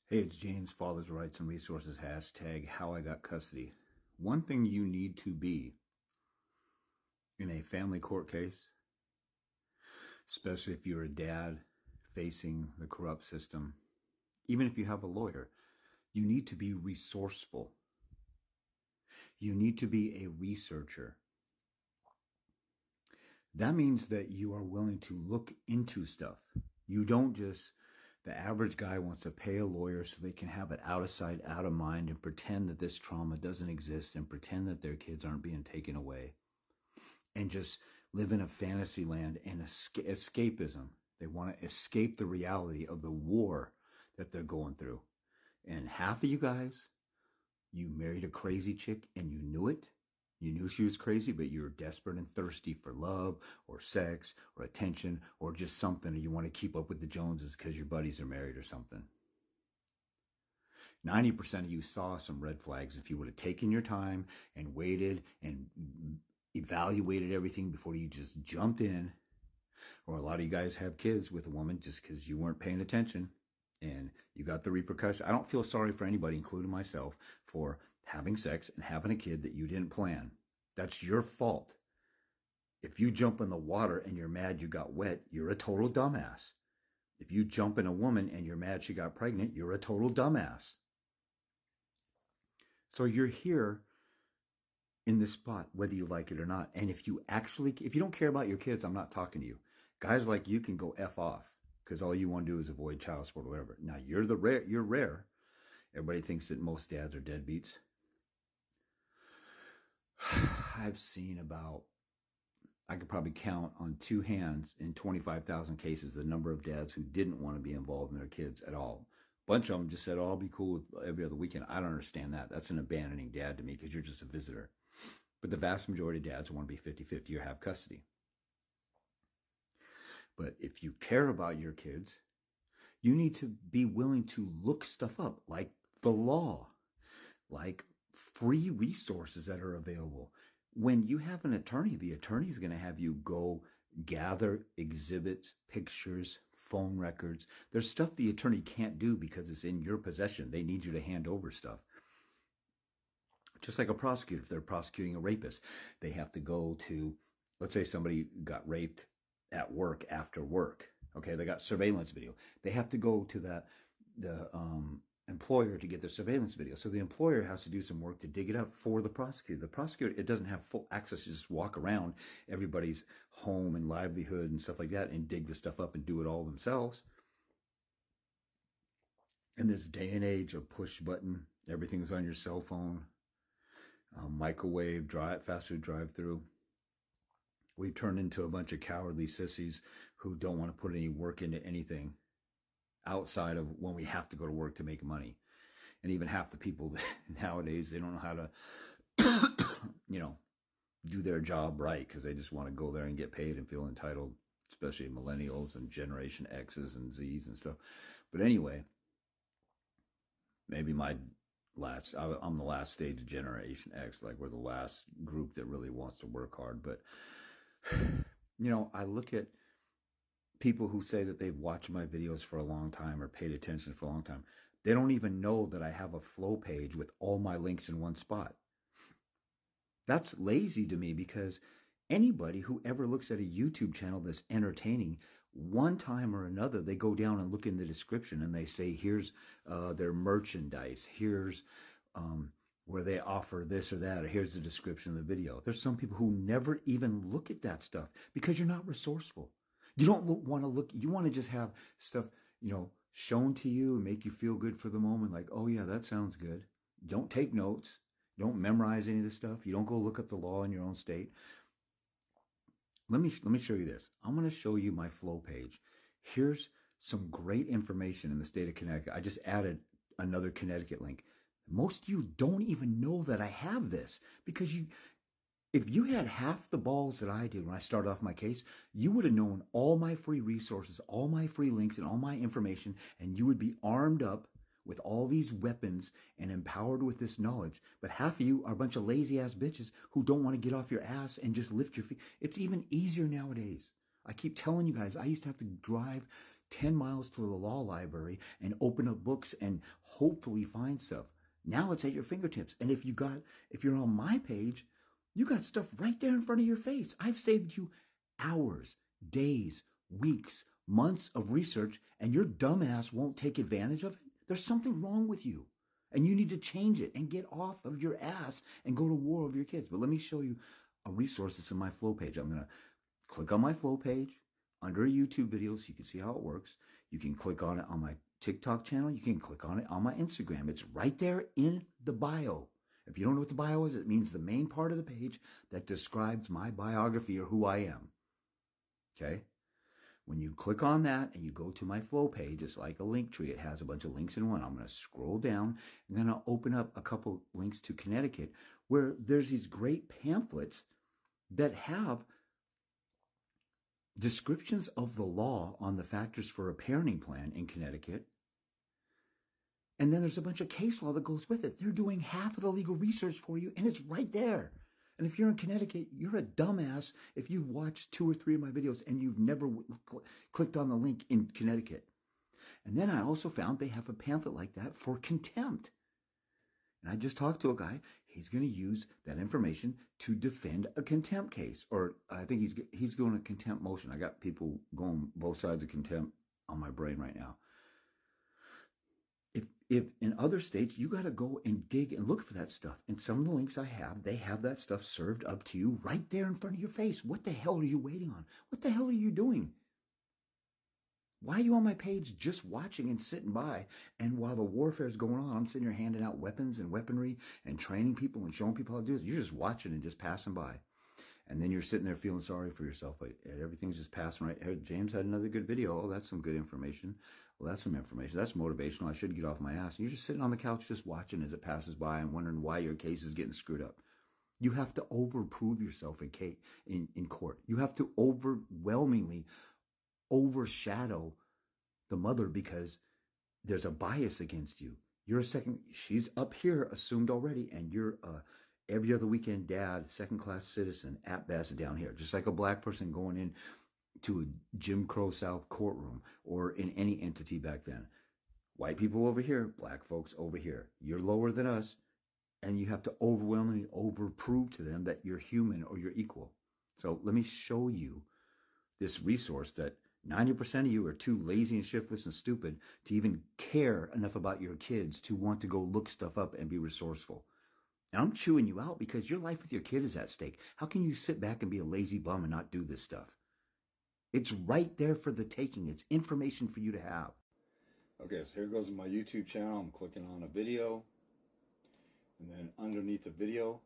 Hey, it's James, Father's Rights and Resources, hashtag how I got custody. One thing you need to be in a family court case, especially if you're a dad facing the corrupt system, even if you have a lawyer, you need to be resourceful. You need to be a researcher. That means that you are willing to look into stuff. You don't just... The average guy wants to pay a lawyer so they can have it out of sight, out of mind, and pretend that this trauma doesn't exist and pretend that their kids aren't being taken away and just live in a fantasy land and escapism. They want to escape the reality of the war that they're going through. And half of you guys, you married a crazy chick and you knew it. You knew she was crazy, but you were desperate and thirsty for love or sex or attention or just something, or you want to keep up with the Joneses because your buddies are married or something. 90% of you saw some red flags. If you would have taken your time and waited and evaluated everything before you just jumped in, or a lot of you guys have kids with a woman just because you weren't paying attention and you got the repercussion. I don't feel sorry for anybody, including myself, for having sex and having a kid that you didn't plan. That's your fault. If you jump in the water and you're mad you got wet, you're a total dumbass. If you jump in a woman and you're mad she got pregnant, you're a total dumbass. So you're here in this spot, whether you like it or not. And if you don't care about your kids, I'm not talking to you. Guys like you can go F off because all you want to do is avoid child support or whatever. Now, you're rare. Everybody thinks that most dads are deadbeats. I've seen I could probably count on two hands in 25,000 cases the number of dads who didn't want to be involved in their kids at all. A bunch of them just said, oh, I'll be cool with every other weekend. I don't understand that. That's an abandoning dad to me because you're just a visitor. But the vast majority of dads want to be 50-50 or have custody. But if you care about your kids, you need to be willing to look stuff up, like the law, like free resources that are available. When you have an attorney, the attorney is going to have you go gather exhibits, pictures, phone records. There's stuff the attorney can't do because it's in your possession. They need you to hand over stuff. Just like a prosecutor, if they're prosecuting a rapist, they have to go to, let's say somebody got raped at work after work. Okay, they got surveillance video. They have to go to the employer to get the surveillance video. So the employer has to do some work to dig it up for the prosecutor. The prosecutor, it doesn't have full access to just walk around everybody's home and livelihood and stuff like that and dig the stuff up and do it all themselves. In this day and age of push button, everything's on your cell phone, microwave, fast food drive-through. We turn into a bunch of cowardly sissies who don't want to put any work into anything outside of when we have to go to work to make money. And even half the people nowadays, they don't know how to, do their job right because they just want to go there and get paid and feel entitled, especially millennials and Generation X's and Z's and stuff. But anyway, maybe I'm the last stage of Generation X, like we're the last group that really wants to work hard. But, I look at people who say that they've watched my videos for a long time or paid attention for a long time. They don't even know that I have a flow page with all my links in one spot. That's lazy to me because anybody who ever looks at a YouTube channel that's entertaining, one time or another, they go down and look in the description and they say, here's their merchandise. Here's where they offer this or that, or here's the description of the video. There's some people who never even look at that stuff because you're not resourceful. You don't want to look, you want to just have stuff, shown to you and make you feel good for the moment. Like, oh yeah, that sounds good. Don't take notes. Don't memorize any of this stuff. You don't go look up the law in your own state. Let me show you this. I'm going to show you my flow page. Here's some great information in the state of Connecticut. I just added another Connecticut link. Most of you don't even know that I have this because if you had half the balls that I did when I started off my case, you would have known all my free resources, all my free links, and all my information, and you would be armed up with all these weapons and empowered with this knowledge. But half of you are a bunch of lazy-ass bitches who don't want to get off your ass and just lift your feet. It's even easier nowadays. I keep telling you guys, I used to have to drive 10 miles to the law library and open up books and hopefully find stuff. Now it's at your fingertips. And if you're on my page, you got stuff right there in front of your face. I've saved you hours, days, weeks, months of research, and your dumbass won't take advantage of it. There's something wrong with you. And you need to change it and get off of your ass and go to war with your kids. But let me show you a resource that's in my flow page. I'm going to click on my flow page under a YouTube video so you can see how it works. You can click on it on my TikTok channel. You can click on it on my Instagram. It's right there in the bio. If you don't know what the bio is, it means the main part of the page that describes my biography or who I am. Okay? When you click on that and you go to my flow page, it's like a link tree. It has a bunch of links in one. I'm going to scroll down and then I'll open up a couple links to Connecticut where there's these great pamphlets that have descriptions of the law on the factors for a parenting plan in Connecticut. And then there's a bunch of case law that goes with it. They're doing half of the legal research for you, and it's right there. And if you're in Connecticut, you're a dumbass if you've watched 2 or 3 of my videos and you've never clicked on the link in Connecticut. And then I also found they have a pamphlet like that for contempt. And I just talked to a guy. He's going to use that information to defend a contempt case. Or I think he's doing a contempt motion. I got people going both sides of contempt on my brain right now. If in other states, you got to go and dig and look for that stuff. And some of the links I have, they have that stuff served up to you right there in front of your face. What the hell are you waiting on? What the hell are you doing? Why are you on my page just watching and sitting by? And while the warfare is going on, I'm sitting here handing out weapons and weaponry and training people and showing people how to do this. You're just watching and just passing by. And then you're sitting there feeling sorry for yourself. Like everything's just passing right. Hey, James had another good video. Oh, that's some good information. Well, that's some information. That's motivational. I should get off my ass. And you're just sitting on the couch just watching as it passes by and wondering why your case is getting screwed up. You have to overprove yourself in court. You have to overwhelmingly overshadow the mother because there's a bias against you. You're a second, she's up here assumed already, and you're every other weekend dad, second-class citizen at best down here, just like a black person going in to a Jim Crow South courtroom or in any entity back then. White people over here, black folks over here. You're lower than us, and you have to overwhelmingly overprove to them that you're human or you're equal. So let me show you this resource that 90% of you are too lazy and shiftless and stupid to even care enough about your kids to want to go look stuff up and be resourceful. And I'm chewing you out because your life with your kid is at stake. How can you sit back and be a lazy bum and not do this stuff? It's right there for the taking. It's information for you to have. Okay, so here goes my YouTube channel. I'm clicking on a video. And then underneath the video,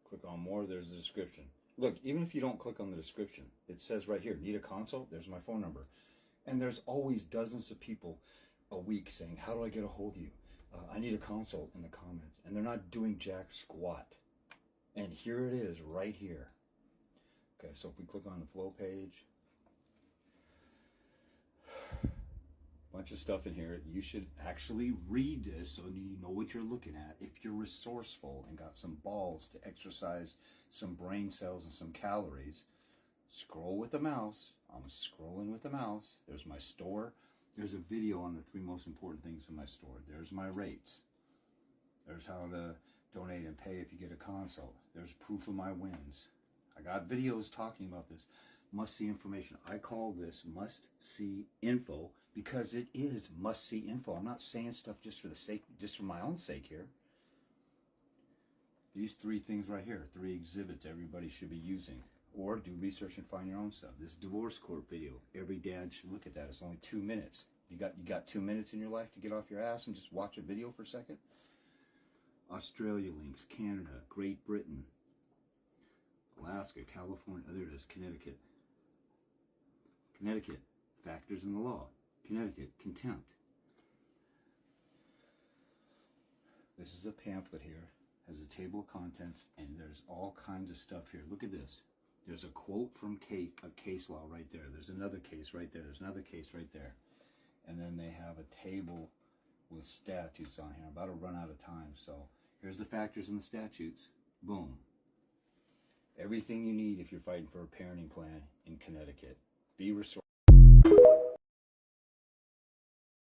click on more. There's a description. Look, even if you don't click on the description, it says right here, need a consult? There's my phone number. And there's always dozens of people a week saying, how do I get a hold of you? I need a consult in the comments. And they're not doing jack squat. And here it is right here. Okay, so if we click on the flow page, bunch of stuff in here. You should actually read this so you know what you're looking at. If you're resourceful and got some balls to exercise some brain cells and some calories, scroll with the mouse. I'm scrolling with the mouse. There's my store. There's a video on the 3 most important things in my store. There's my rates. There's how to donate and pay if you get a consult. There's proof of my wins. I got videos talking about this. Must-see information. I call this must-see info because it is must-see info. I'm not saying stuff just for my own sake here. These 3 things right here, 3 exhibits everybody should be using. Or do research and find your own stuff. This divorce court video, every dad should look at that. It's only 2 minutes. You got 2 minutes in your life to get off your ass and just watch a video for a second? Australia links, Canada, Great Britain, Alaska, California, there it is, Connecticut. Connecticut, factors in the law. Connecticut, contempt. This is a pamphlet here, has a table of contents, and there's all kinds of stuff here. Look at this. There's a quote from case law right there. There's another case right there. There's another case right there. And then they have a table with statutes on here. I'm about to run out of time, so here's the factors in the statutes. Boom. Everything you need if you're fighting for a parenting plan in Connecticut. Be resourceful.